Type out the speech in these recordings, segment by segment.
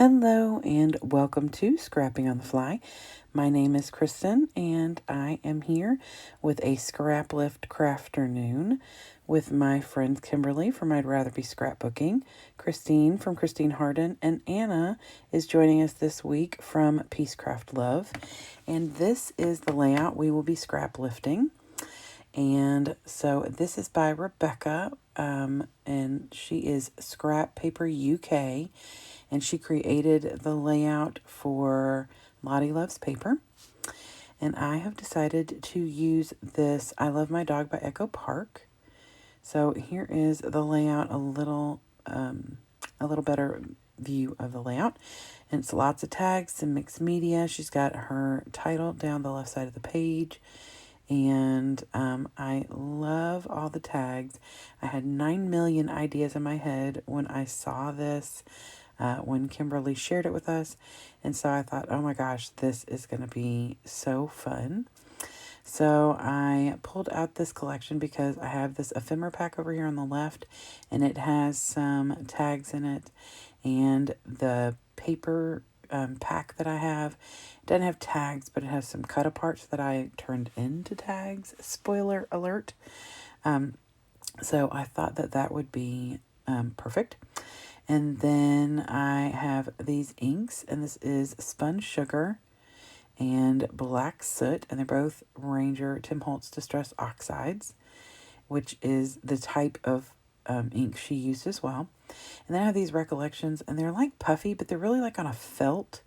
Hello and welcome to Scrapping on the Fly. My name is Kristen and I am here with a Scrap Lift Crafternoon with my friends Kimberly from I'd Rather Be Scrapbooking, Christine from Hardin, and Anna is joining us this week from Peacecraft Love. And this is the layout we will be scrap lifting. And so this is by Rebecca, and she is Scrap Paper UK, and she created the layout for Lottie Loves Paper. And I have decided to use this I Love My Dog by Echo Park. So here is the layout, a little better view of the layout. And it's lots of tags, some mixed media. She's got her title down the left side of the page. And I love all the tags. I had 9 million ideas in my head when I saw this, when Kimberly shared it with us. And so I thought, oh my gosh, this is going to be so fun. So I pulled out this collection because I have this ephemera pack over here on the left, and it has some tags in it. And the paper pack that I have doesn't have tags, but it has some cut aparts that I turned into tags. Spoiler alert. So I thought that would be perfect. And then I have these inks, and this is Spun Sugar and Black Soot, and they're both Ranger Tim Holtz Distress Oxides, which is the type of ink she used as well. And then I have these Recollections, and they're like puffy, but they're really like on a felt.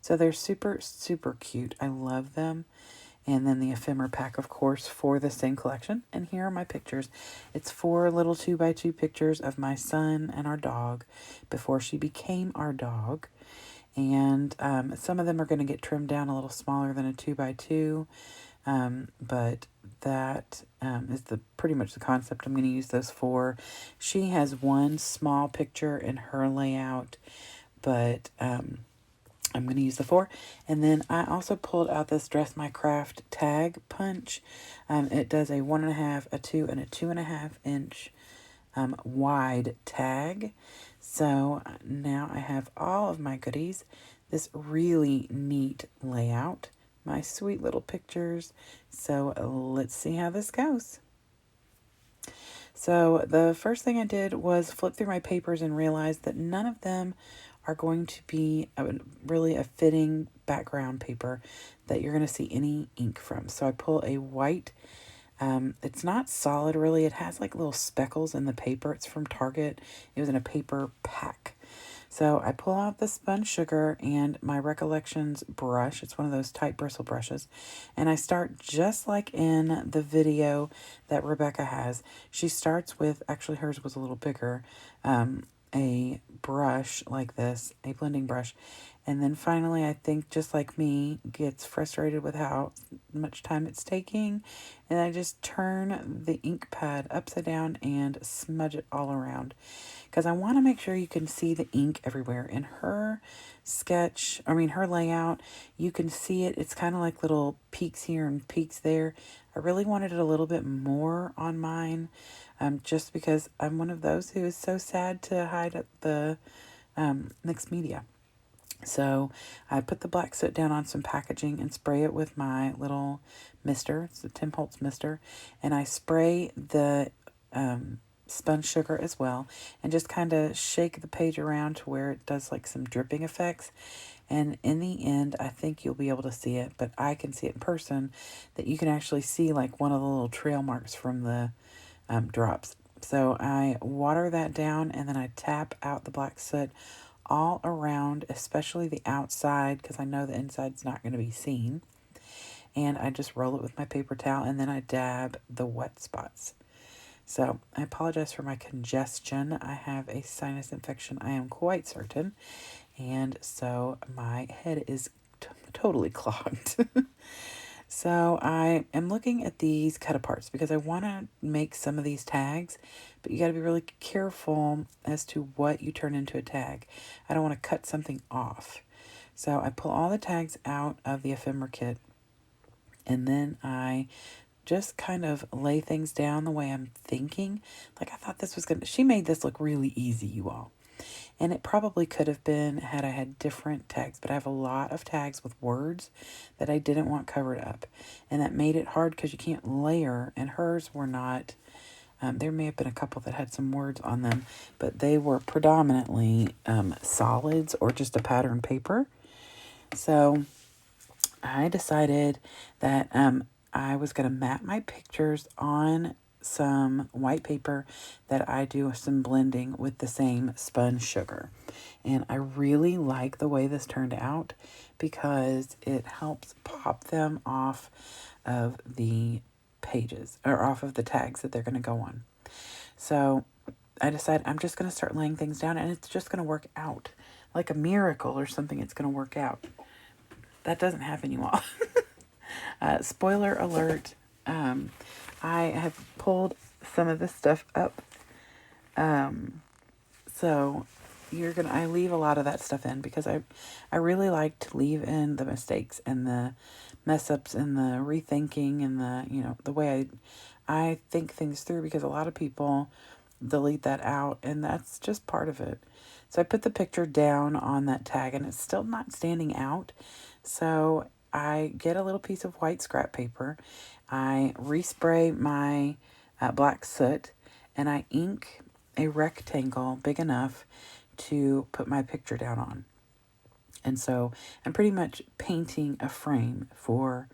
So they're super, super cute. I love them. And then the ephemera pack, of course, for the same collection. And here are my pictures. It's 4 little 2x2 pictures of my son and our dog before she became our dog. And some of them are going to get trimmed down a little smaller than a 2x2. But that is pretty much the concept I'm going to use those for. She has one small picture in her layout, but I'm going to use the 4. And then I also pulled out this Dress My Craft tag punch. It does a 1.5, a 2, and a 2.5 inch wide tag. So now I have all of my goodies. This really neat layout. My sweet little pictures. So let's see how this goes. So the first thing I did was flip through my papers and realize that none of them are going to be really a fitting background paper that you're going to see any ink from. So I pull a white, it's not solid really, it has like little speckles in the paper. It's from Target. It was in a paper pack. So I pull out the Spun Sugar and my Recollections brush. It's one of those tight bristle brushes. And I start just like in the video that Rebecca has. She starts with, actually hers was a little bigger, a brush like this, a blending brush. And then finally, I think, just like me, gets frustrated with how much time it's taking. And I just turn the ink pad upside down and smudge it all around. Because I want to make sure you can see the ink everywhere. In her her layout, you can see it. It's kind of like little peaks here and peaks there. I really wanted it a little bit more on mine. Just because I'm one of those who is so sad to hide at the mixed media. So I put the black soot down on some packaging and spray it with my little mister. It's the Tim Holtz mister. And I spray the Spun Sugar as well. And just kind of shake the page around to where it does like some dripping effects. And in the end, I think you'll be able to see it. But I can see it in person, that you can actually see like one of the little trail marks from the drops. So I water that down, and then I tap out the black soot all around, especially the outside, because I know the inside's not going to be seen. And I just roll it with my paper towel, and then I dab the wet spots. So I apologize for my congestion. I have a sinus infection, I am quite certain. And so my head is totally clogged. So I am looking at these cut aparts because I want to make some of these tags, but you got to be really careful as to what you turn into a tag. I don't want to cut something off. So I pull all the tags out of the ephemera kit, and then I just kind of lay things down the way I'm thinking. Like I thought this was she made this look really easy, you all. And it probably could have been had I had different tags, but I have a lot of tags with words that I didn't want covered up. And that made it hard because you can't layer, and hers were not, there may have been a couple that had some words on them, but they were predominantly solids or just a pattern paper. So I decided that I was going to map my pictures on some white paper that I do some blending with the same spun sugar. And I really like the way this turned out because it helps pop them off of the pages or off of the tags that they're going to go on. So I decided I'm just going to start laying things down, and it's just going to work out like a miracle or something. It's going to work out. That doesn't happen, you all. Spoiler alert. I have pulled some of this stuff up. So I leave a lot of that stuff in because I really like to leave in the mistakes and the mess ups and the rethinking and the way I think things through, because a lot of people delete that out, and that's just part of it. So I put the picture down on that tag, and it's still not standing out. So I get a little piece of white scrap paper. I respray my black soot, and I ink a rectangle big enough to put my picture down on. And so I'm pretty much painting a frame for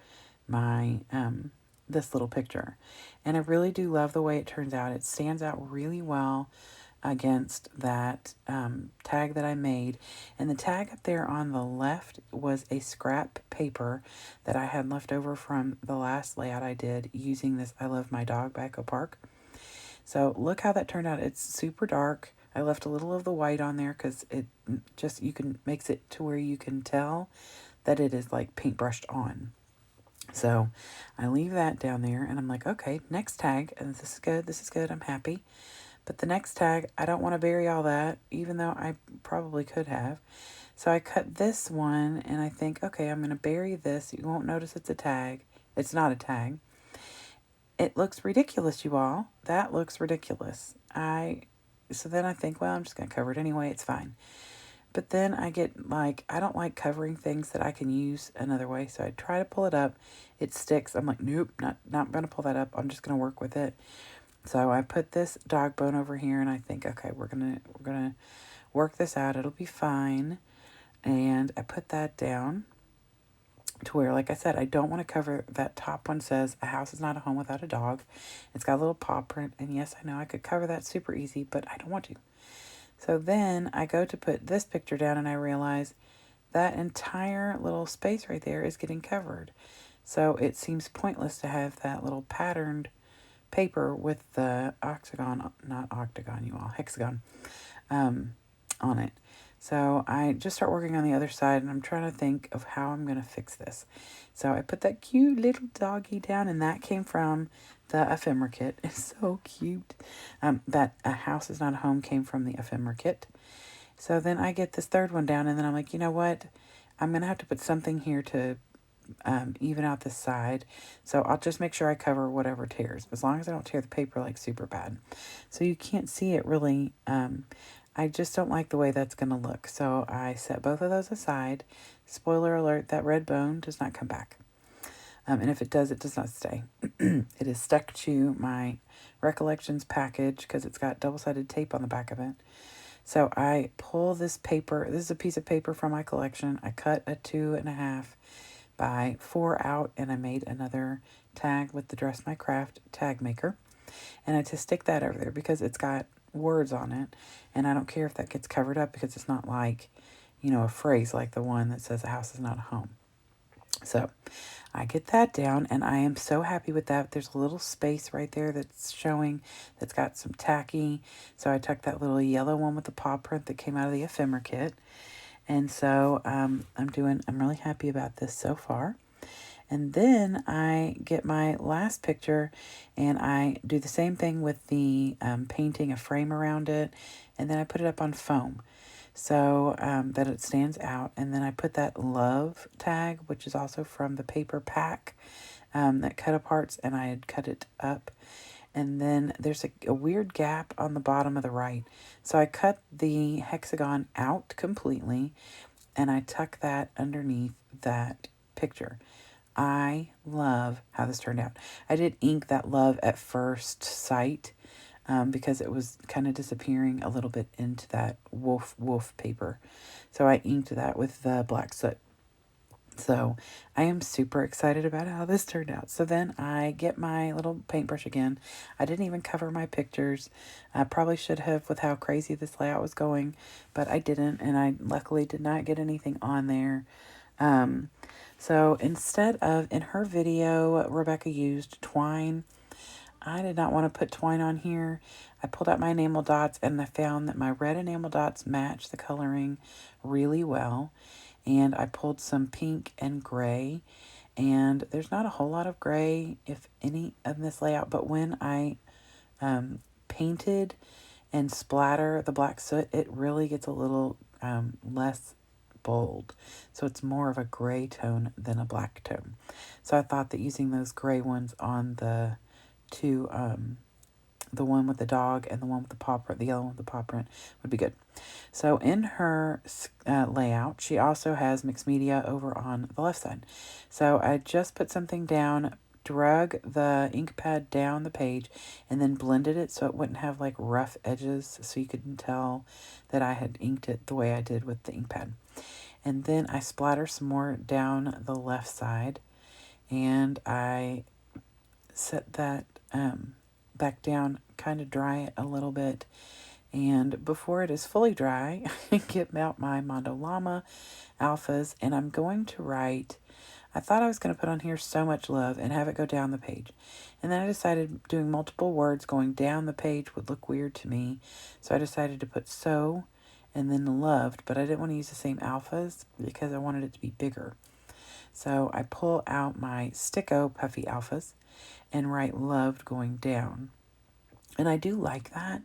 my this little picture. And I really do love the way it turns out. It stands out really well against that tag that I made. And the tag up there on the left was a scrap paper that I had left over from the last layout I did using this I Love My Dog by Echo Park. So look how that turned out. It's super dark. I left a little of the white on there because it just, makes it to where you can tell that it is like paintbrushed on. So I leave that down there, and I'm like, okay, next tag, and this is good, I'm happy. But the next tag, I don't want to bury all that, even though I probably could have. So I cut this one, and I think, okay, I'm going to bury this. You won't notice it's a tag. It's not a tag. It looks ridiculous, you all. That looks ridiculous. So then I think, well, I'm just going to cover it anyway. It's fine. But then I get I don't like covering things that I can use another way. So I try to pull it up. It sticks. I'm like, nope, not going to pull that up. I'm just going to work with it. So I put this dog bone over here, and I think, okay, we're going to work this out. It'll be fine. And I put that down to where, like I said, I don't want to cover that top one. Says a house is not a home without a dog. It's got a little paw print. And yes, I know I could cover that super easy, but I don't want to. So then I go to put this picture down, and I realize that entire little space right there is getting covered. So it seems pointless to have that little patterned paper with the hexagon on it. So I just start working on the other side, and I'm trying to think of how I'm going to fix this. So I put that cute little doggy down, and that came from the ephemera kit. It's so cute. That A House Is Not a Home came from the ephemera kit. So then I get this third one down, and then I'm like, you know what? I'm going to have to put something here to even out this side. So I'll just make sure I cover whatever tears, as long as I don't tear the paper like super bad. So you can't see it really. I just don't like the way that's going to look. So I set both of those aside. Spoiler alert, that red bone does not come back. And if it does not stay. It is stuck to my Recollections package because it's got double-sided tape on the back of it. So I pull this paper. This is a piece of paper from my collection. I cut a 2.5 by 4 out, and I made another tag with the Dress My Craft tag maker. And I just stick that over there because it's got words on it, and I don't care if that gets covered up because it's not like, a phrase like the one that says a house is not a home. So I get that down, and I am so happy with that. There's a little space right there that's showing that's got some tacky. So I took that little yellow one with the paw print that came out of the ephemera kit. And so I'm really happy about this so far. And then I get my last picture, and I do the same thing with the painting a frame around it, and then I put it up on foam so that it stands out. And then I put that love tag, which is also from the paper pack that cut aparts, and I had cut it up. And then there's a weird gap on the bottom of the right. So I cut the hexagon out completely and I tuck that underneath that picture. I love how this turned out. I did ink that love at first sight because it was kind of disappearing a little bit into that wolf paper. So I inked that with the black soot. So I am super excited about how this turned out. So then I get my little paintbrush again. I didn't even cover my pictures. I probably should have with how crazy this layout was going, but I didn't, and I luckily did not get anything on there. So instead of, in her video, Rebecca used twine. I did not want to put twine on here. I pulled out my enamel dots and I found that my red enamel dots match the coloring really well. And I pulled some pink and gray. And there's not a whole lot of gray, if any, in this layout. But when I painted and splatter the black soot, it really gets a little less bold. So it's more of a gray tone than a black tone. So I thought that using those gray ones on the two, the one with the dog and the one with the paw print, the yellow one with the paw print would be good. So in her layout, she also has mixed media over on the left side. So I just put something down, drug the ink pad down the page, and then blended it so it wouldn't have like rough edges so you couldn't tell that I had inked it the way I did with the ink pad. And then I splatter some more down the left side, and I set that back down, kind of dry it a little bit. And before it is fully dry, I get out my Mondo Llama alphas, and I'm going to write, I thought I was going to put on here so much love and have it go down the page. And then I decided doing multiple words going down the page would look weird to me. So I decided to put so and then loved, but I didn't want to use the same alphas because I wanted it to be bigger. So I pull out my Sticko Puffy alphas and write loved going down. And I do like that,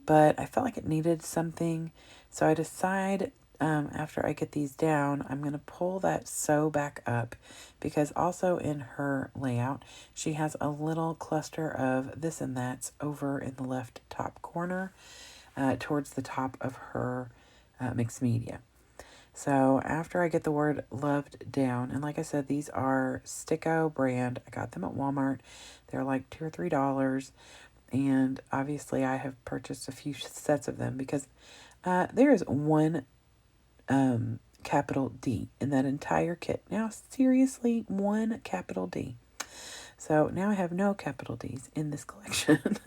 but I felt like it needed something. So I decide after I get these down, I'm going to pull that sew back up because also in her layout, she has a little cluster of this and that's over in the left top corner towards the top of her mixed media. So after I get the word loved down, and like I said, these are Sticko brand. I got them at Walmart. They're like $2 or $3. And obviously I have purchased a few sets of them because there is one capital D in that entire kit. Now, seriously, one capital D. So now I have no capital D's in this collection.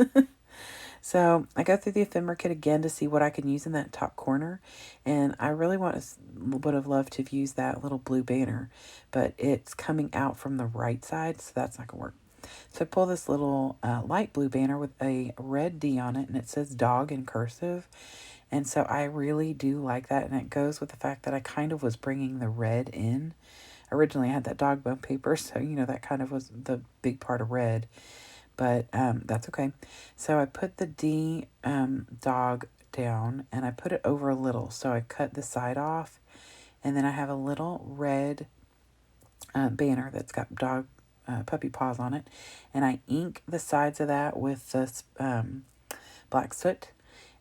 So I go through the ephemera kit again to see what I can use in that top corner. And I really would have loved to have used that little blue banner, but it's coming out from the right side, so that's not going to work. So I pull this little light blue banner with a red D on it, and it says dog in cursive. And so I really do like that, and it goes with the fact that I kind of was bringing the red in. Originally, I had that dog bone paper, so, you know, that kind of was the big part of red. But that's okay. So I put the D dog down, and I put it over a little. So I cut the side off, and then I have a little red banner that's got dog puppy paws on it, and I ink the sides of that with this black soot,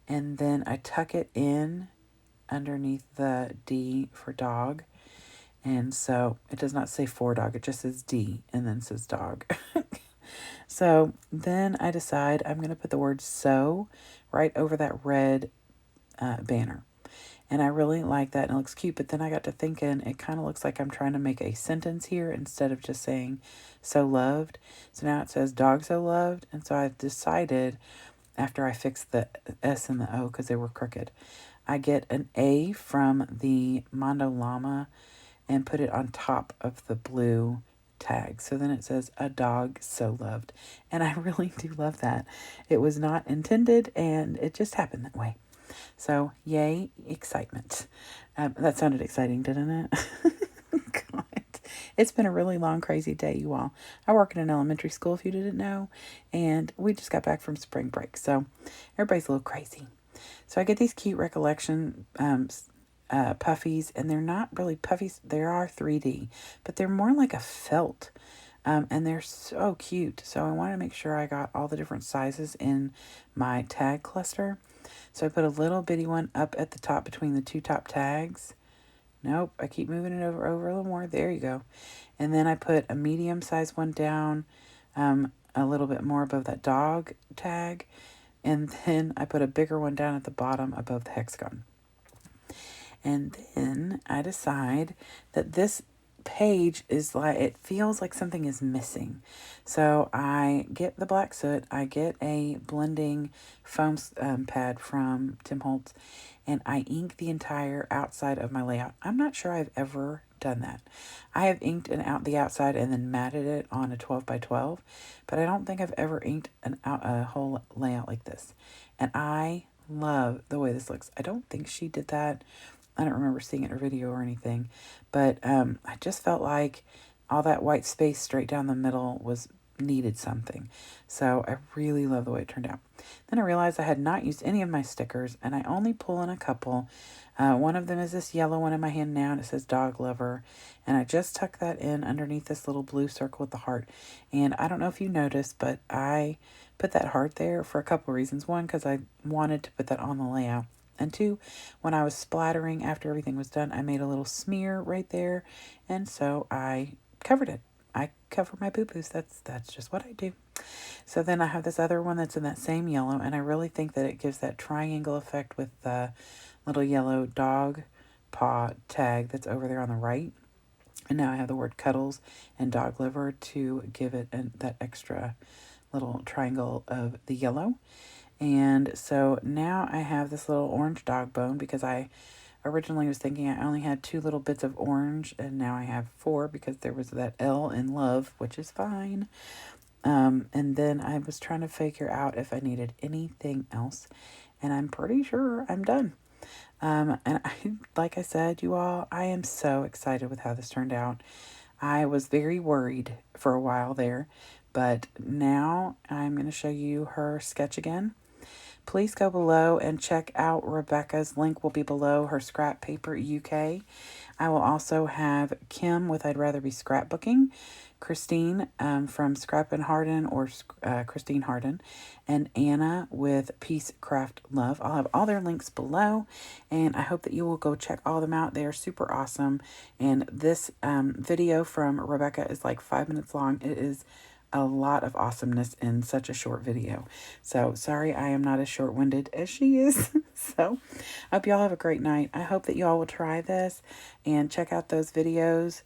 and then I tuck it in underneath the D for dog. And so it does not say for dog, it just says D and then says dog. So then I decide I'm going to put the word so right over that red banner. And I really like that, and it looks cute. But then I got to thinking, it kind of looks like I'm trying to make a sentence here instead of just saying so loved. So now it says dog so loved. And so I decided, after I fixed the S and the O because they were crooked, I get an A from the Mondo Llama and put it on top of the blue tag. So then it says a dog so loved. And I really do love that. It was not intended, and it just happened that way. So, yay, excitement. That sounded exciting, didn't it? God. It's been a really long, crazy day, you all. I work in an elementary school, if you didn't know, and we just got back from spring break, so everybody's a little crazy. So I get these cute recollection puffies, and they're not really puffies. They are 3D, but they're more like a felt And they're so cute. So I wanted to make sure I got all the different sizes in my tag cluster. So I put a little bitty one up at the top between the two top tags. Nope, I keep moving it over a little more. There you go. And then I put a medium size one down, a little bit more above that dog tag. And then I put a bigger one down at the bottom above the hexagon. And then I decide that this page is like, it feels like something is missing. So I get the black soot, I get a blending foam pad from Tim Holtz, and I ink the entire outside of my layout. I'm not sure I've ever done that. I have inked the outside and then matted it on a 12 by 12, but I don't think I've ever inked a whole layout like this. And I love the way this looks. I don't think she did that. I don't remember seeing it in her video or anything, but I just felt like all that white space straight down the middle needed something. So I really love the way it turned out. Then I realized I had not used any of my stickers, and I only pull in a couple. One of them is this yellow one in my hand now, and it says Dog Lover, and I just tucked that in underneath this little blue circle with the heart. And I don't know if you noticed, but I put that heart there for a couple reasons. One, because I wanted to put that on the layout. And two, when I was splattering after everything was done, I made a little smear right there, and so I covered it. I cover my boo-boos. That's just what I do. So then I have this other one that's in that same yellow, and I really think that it gives that triangle effect with the little yellow dog paw tag that's over there on the right. And now I have the word Cuddles and Dog Liver to give it that extra little triangle of the yellow. And so now I have this little orange dog bone because I originally was thinking I only had 2 little bits of orange, and now I have 4 because there was that L in love, which is fine. And then I was trying to figure out if I needed anything else, and I'm pretty sure I'm done. And like I said, you all, I am so excited with how this turned out. I was very worried for a while there, but now I'm going to show you her sketch again. Please go below and check out Rebecca's link will be below, her Scrap Paper UK. I will also have Kim with I'd Rather Be Scrapbooking, Christine from Scrap and Hardin or Christine Hardin, and Anna with Peace Craft Love. I'll have all their links below, and I hope that you will go check all of them out. They are super awesome, and this video from Rebecca is like 5 minutes long. It is a lot of awesomeness in such a short video. So sorry I am not as short-winded as she is. So I hope y'all have a great night. I hope that y'all will try this and check out those videos.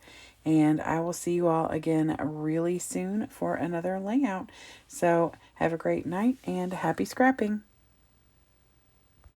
And I will see you all again really soon for another layout. So have a great night and happy scrapping.